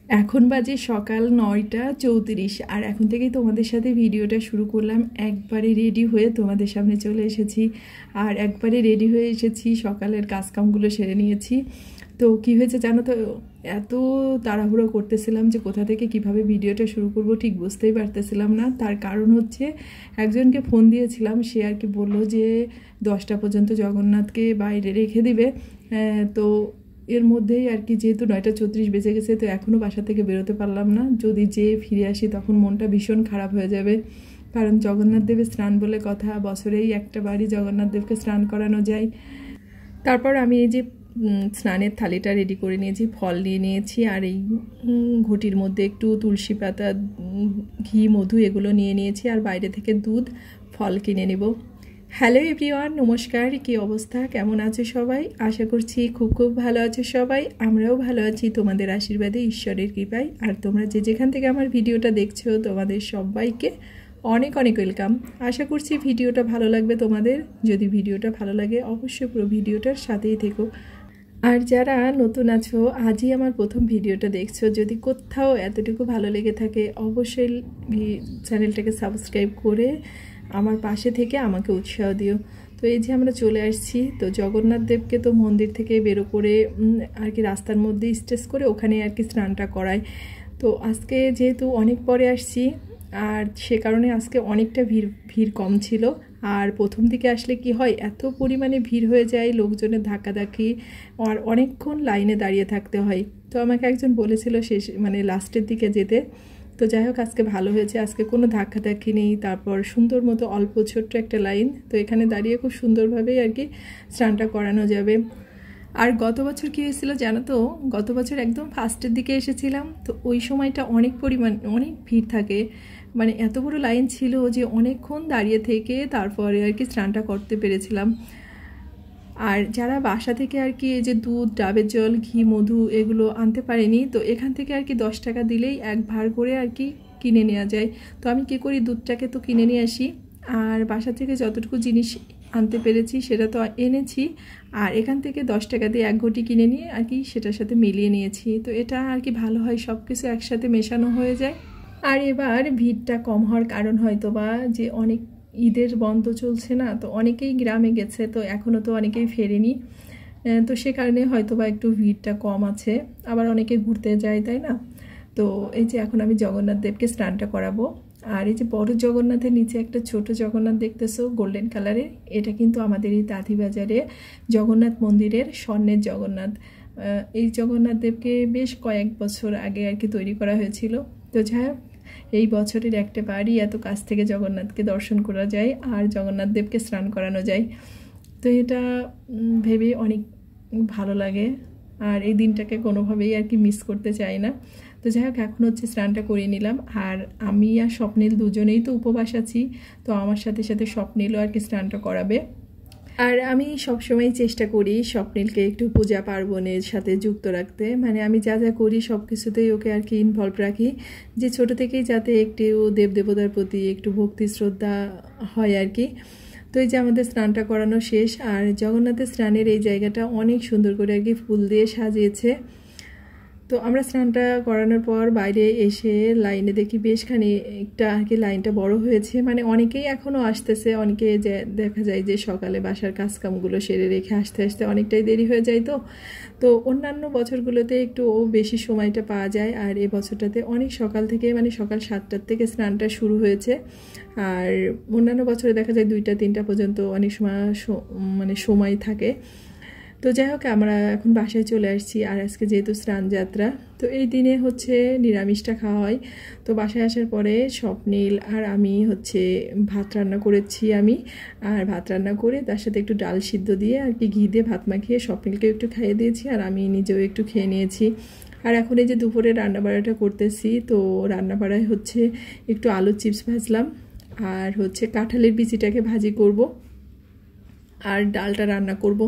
এখন বাজে সকাল 9:34 আর এখন থেকেই তোমাদের সাথে ভিডিওটা শুরু করলাম। একবারে রেডি হয়ে তোমাদের সামনে চলে এসেছি আর একবারে রেডি হয়ে এসেছি, সকালের কাজকামগুলো সেরে নিয়েছি। তো কি হয়েছে জানো তো, এত তাড়াহুড়ো করতেছিলাম যে কোথা থেকে কিভাবে ভিডিওটা শুরু করব ঠিক বুঝতেই পারতেছিলাম না। তার কারণ হচ্ছে একজনকে ফোন দিয়েছিলাম, সে আর কি বললো যে 10টা পর্যন্ত জগন্নাথকে বাইরে রেখে দিবে। তো এর মধ্যেই আর কি যেহেতু 9:34 বেজে গেছে, তো এখনও বাসা থেকে বেরোতে পারলাম না। যদি যেয়ে ফিরে আসি তখন মনটা ভীষণ খারাপ হয়ে যাবে, কারণ জগন্নাথ দেবের স্নান বলে কথা, বছরেই একটা বারই জগন্নাথ দেবকে স্নান করানো যায়। তারপর আমি এই যে স্নানের থালিটা রেডি করে নিয়েছি, ফল নিয়ে নিয়েছি, আর এই ঘটির মধ্যে একটু তুলসী পাতা, ঘি, মধু এগুলো নিয়ে নিয়েছি, আর বাইরে থেকে দুধ, ফল কিনে নেব। হ্যালো এভরিওয়ান, নমস্কার। কি অবস্থা, কেমন আছো সবাই? আশা করছি খুব খুব ভালো আছো সবাই। আমরাও ভালো আছি তোমাদের আশীর্বাদে, ঈশ্বরের কৃপায়। আর তোমরা যে যেখান থেকে আমার ভিডিওটা দেখছো, তোমাদের সবাইকে অনেক অনেক ওয়েলকাম। আশা করছি ভিডিওটা ভালো লাগবে তোমাদের। যদি ভিডিওটা ভালো লাগে অবশ্যই পুরো ভিডিওটার সাথেই থেকো। আর যারা নতুন আছো, আজই আমার প্রথম ভিডিওটা দেখছো, যদি কোথাও এতটুকু ভালো লেগে থাকে অবশ্যই চ্যানেলটাকে সাবস্ক্রাইব করে আমার পাশে থেকে আমাকে উৎসাহ দিও। তো এই যে আমরা চলে আসছি, তো জগন্নাথ দেবকে তো মন্দির থেকে বেরো করে আর কি রাস্তার মধ্যে স্টেজ করে ওখানে আর কি স্নানটা করায়। তো আজকে যেহেতু অনেক পরে আসছি, আর সে কারণে আজকে অনেকটা ভিড় কম ছিল। আর প্রথম দিকে আসলে কি হয়, এত পরিমাণে ভিড় হয়ে যায়, লোকজনের ধাক্কাধাক্কি, আর অনেকক্ষণ লাইনে দাঁড়িয়ে থাকতে হয়। তো আমাকে একজন বলেছিল শেষ মানে লাস্টের দিকে যেতে। তো যাই হোক, আজকে ভালো হয়েছে, আজকে কোনো ধাক্কাধাক্কি নেই। তারপর সুন্দর মতো অল্প ছোট্ট একটা লাইন, তো এখানে দাঁড়িয়ে খুব সুন্দরভাবেই আর কি স্নানটা করানো যাবে। আর গত বছর কী হয়েছিল জানো তো, গত বছর একদম ফার্স্টের দিকে এসেছিলাম, তো ওই সময়টা অনেক ভিড় থাকে, মানে এত বড় লাইন ছিল যে অনেকক্ষণ দাঁড়িয়ে থেকে তারপরে আর কি স্নানটা করতে পেরেছিলাম। আর যারা বাসা থেকে আর কি এই যে দুধ, ডাবের জল, ঘি, মধু এগুলো আনতে পারেনি, তো এখান থেকে আর কি 10 টাকা দিলেই এক ভাঁড় করে আর কি কিনে নেওয়া যায়। তো আমি কী করি, দুধটাকে তো কিনে নিয়ে আসি, আর বাসা থেকে যতটুকু জিনিস আনতে পেরেছি সেটা তো এনেছি, আর এখান থেকে 10 টাকা দিয়ে এক ঘটি কিনে নিয়ে আর কি সেটার সাথে মিলিয়ে নিয়েছি। তো এটা আর কি ভালো হয়, সব কিছু একসাথে মেশানো হয়ে যায়। আর এবার ভিড়টা কম হওয়ার কারণ হয়তো বা যে অনেক ঈদের বন্ধ চলছে না, তো অনেকেই গ্রামে গেছে, তো এখনও তো অনেকেই ফেরেনি, তো সে কারণে হয়তো বা একটু ভিড়টা কম আছে। আবার অনেকে ঘুরতে যায়, তাই না? তো এই যে এখন আমি জগন্নাথ দেবকে স্নানটা করাবো। আর এই যে বড় জগন্নাথের নিচে একটা ছোট জগন্নাথ দেখতেছো গোল্ডেন কালারের, এটা কিন্তু আমাদের এই তাঁতিবাজারে জগন্নাথ মন্দিরের স্বর্ণের জগন্নাথ। এই জগন্নাথ দেবকে বেশ কয়েক বছর আগে আর কি তৈরি করা হয়েছিল। তো যাই হোক, এই বছরের একটা বারই এত কাছ থেকে জগন্নাথকে দর্শন করা যায় আর জগন্নাথ দেবকে স্নান করানো যায়। তো এটা ভেবে অনেক ভালো লাগে, আর এই দিনটাকে কোনোভাবেই আর কি মিস করতে চাই না। তো যাই হোক, এখন হচ্ছে স্নানটা করিয়ে নিলাম, আর আমি আর স্বপ্নিল দুজনেই তো উপবাস আছি, তো আমার সাথে সাথে স্বপ্নিলও আর কি স্নানটা করাবে। আর আমি সবসময় চেষ্টা করি স্বপ্নিলকে একটু পূজা পার্বণের সাথে যুক্ত রাখতে, মানে আমি যা যা করি সব কিছুতেই ওকে আর কি ইনভলভ রাখি, যে ছোট থেকেই যাতে একটু দেবদেবতার প্রতি একটু ভক্তি শ্রদ্ধা হয় আর কি। তো এই যে আমাদের স্নানটা করানো শেষ, আর জগন্নাথের স্নানের এই জায়গাটা অনেক সুন্দর করে আর কি ফুল দিয়ে সাজিয়েছে। তো আমরা স্নানটা করানোর পর বাইরে এসে লাইনে দেখি বেশ খানিকটা আর কি লাইনটা বড় হয়েছে, মানে অনেকেই এখনও আসতেছে। অনেকে যে দেখা যায় যে সকালে বাসার কাজকামগুলো সেরে রেখে আসতে আসতে অনেকটাই দেরি হয়ে যায়। তো অন্যান্য বছরগুলোতে একটু বেশি সময়টা পাওয়া যায়, আর এ বছরটাতে অনেক সকাল থেকে, মানে সকাল 7টার থেকে স্নানটা শুরু হয়েছে। আর অন্যান্য বছরে দেখা যায় 2টা 3টা পর্যন্ত অনেক সময় মানে সময় থাকে। তো যাই হোক, আমরা এখন বাসায় চলে আসছি, আর আজকে যেহেতু স্নান যাত্রা, তো এই দিনে হচ্ছে নিরামিষটা খাওয়া হয়। তো বাসায় আসার পরে স্বপ্নিল আর আমি হচ্ছে ভাত রান্না করেছি আমি, আর ভাত রান্না করে তার সাথে একটু ডাল সিদ্ধ দিয়ে আর কি ঘি দিয়ে ভাত মাখিয়ে স্বপ্নিলকে একটু খাইয়ে দিয়েছি, আর আমি নিজেও একটু খেয়ে নিয়েছি। আর এখন এই যে দুপুরে রান্নাবাড়াটা করতেছি, তো রান্নাবাড়ায় হচ্ছে একটু আলুর চিপস ভাজলাম, আর হচ্ছে কাঁঠালের বিচিটাকে ভাজি করব, আর ডালটা রান্না করব।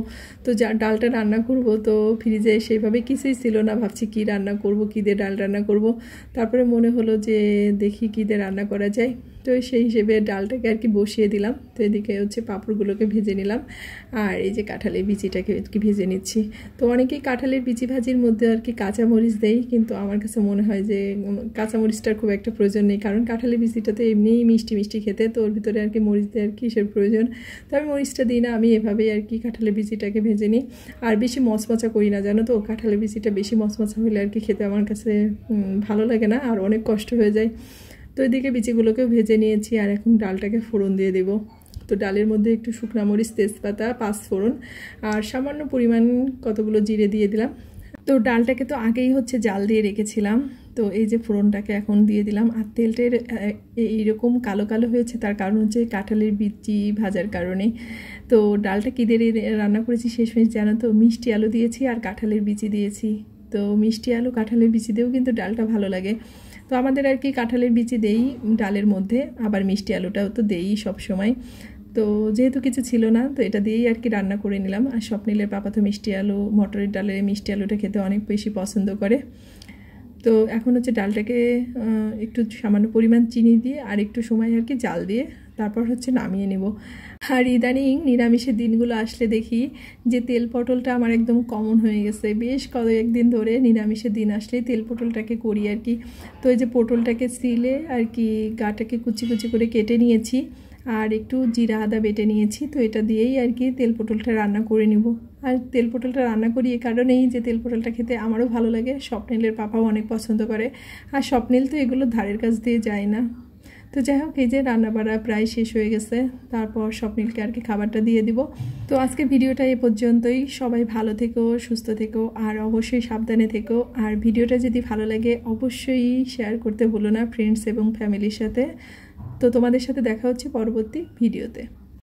তো ডালটা রান্না করব, তো ফ্রিজে সেইভাবে কিছুই ছিল না, ভাবছি কি রান্না করব, কী দিয়ে ডাল রান্না করব। তারপরে মনে হলো যে দেখি কী দিয়ে রান্না করা যায়। তো সেই হিসেবে ডালটাকে আর কি বসিয়ে দিলাম। তো এদিকে হচ্ছে পাঁপড়গুলোকে ভেজে নিলাম, আর এই যে কাঁঠালের বিচিটাকে আর কি ভেজে নিচ্ছি। তো অনেকেই কাঁঠালের বিচি ভাজির মধ্যে আর কি কাঁচামরিচ দেয়, কিন্তু আমার কাছে মনে হয় যে কাঁচামরিচটার খুব একটা প্রয়োজন নেই, কারণ কাঁঠালের বিচিটা তো এমনিই মিষ্টি মিষ্টি খেতে, তো ওর ভিতরে আর কি মরিচ দেয় আর কি কিসের প্রয়োজন। তো আমি মরিচটা দিই না, আমি এভাবেই আর কি কাঁঠালের বিচিটাকে ভেজে নিই। আর বেশি মচমচা করি না, জানো তো, কাঁঠালের বিচিটা বেশি মচমচা হলে আর কি খেতে আমার কাছে ভালো লাগে না, আর অনেক কষ্ট হয়ে যায়। তো এদিকে বিচিগুলোকেও ভেজে নিয়েছি, আর এখন ডালটাকে ফোড়ন দিয়ে দেবো। তো ডালের মধ্যে একটু শুকনা মরিচ, তেজপাতা, 5 ফোড়ন আর সামান্য পরিমাণ কতগুলো জিরে দিয়ে দিলাম। তো ডালটাকে তো আগেই হচ্ছে জাল দিয়ে রেখেছিলাম, তো এই যে ফোড়নটাকে এখন দিয়ে দিলাম। আর তেলটার এইরকম কালো কালো হয়েছে, তার কারণ হচ্ছে কাঁঠালের বিচি ভাজার কারণে। তো ডালটা কী দিয়ে রান্না করেছি শেষমেশ জানো তো, মিষ্টি আলু দিয়েছি আর কাঁঠালের বিচি দিয়েছি। তো মিষ্টি আলু কাঁঠালের বিচি দিয়েও কিন্তু ডালটা ভালো লাগে। তো আমাদের আর কি কাঁঠালের বিচি দেই ডালের মধ্যে, আবার মিষ্টি আলুটাও তো দেই সব সময়। তো যেহেতু কিছু ছিল না, তো এটা দিয়েই আর কি রান্না করে নিলাম। আর স্বপ্নিলের পাপা তো মিষ্টি আলু, মটরের ডালের মিষ্টি আলুটা খেতে অনেক বেশি পছন্দ করে। তো এখন হচ্ছে ডালটাকে একটু সামান্য পরিমাণ চিনি দিয়ে আর একটু সময় আর কি জাল দিয়ে তারপর হচ্ছে নামিয়ে নেব। আর ইদানিং নিরামিষের দিনগুলো আসলে দেখি যে তেল পটলটা আমার একদম কমন হয়ে গেছে। বেশ কয়েকদিন ধরে নিরামিষের দিন আসলে তেল পটলটাকে করি আর কি। তো এই যে পটলটাকে সিলে আর কি গাটাকে কুচি কুচি করে কেটে নিয়েছি, আর একটু জিরা আদা বেটে নিয়েছি। তো এটা দিয়েই আর কি তেল পটলটা রান্না করে নিব। আর তেল পটলটা রান্না করি এ কারণেই যে তেল পটলটা খেতে আমারও ভালো লাগে, স্বপ্নিলের পাপাও অনেক পছন্দ করে। আর স্বপ্নিল তো এগুলো ধারের কাছ দিয়ে যায় না। তো যাই হোক, এই যে রান্নাবাড়া প্রায় শেষ হয়ে গেছে, তারপর স্বপ্নিলকে আর কি খাবারটা দিয়ে দিব। তো আজকে ভিডিওটা এ পর্যন্তই। সবাই ভালো থেকো, সুস্থ থেকো, আর অবশ্যই সাবধানে থেকো। আর ভিডিওটা যদি ভালো লাগে অবশ্যই শেয়ার করতে ভুলো না ফ্রেন্ডস এবং ফ্যামিলির সাথে। তো তোমাদের সাথে দেখা হচ্ছে পরবর্তী ভিডিওতে।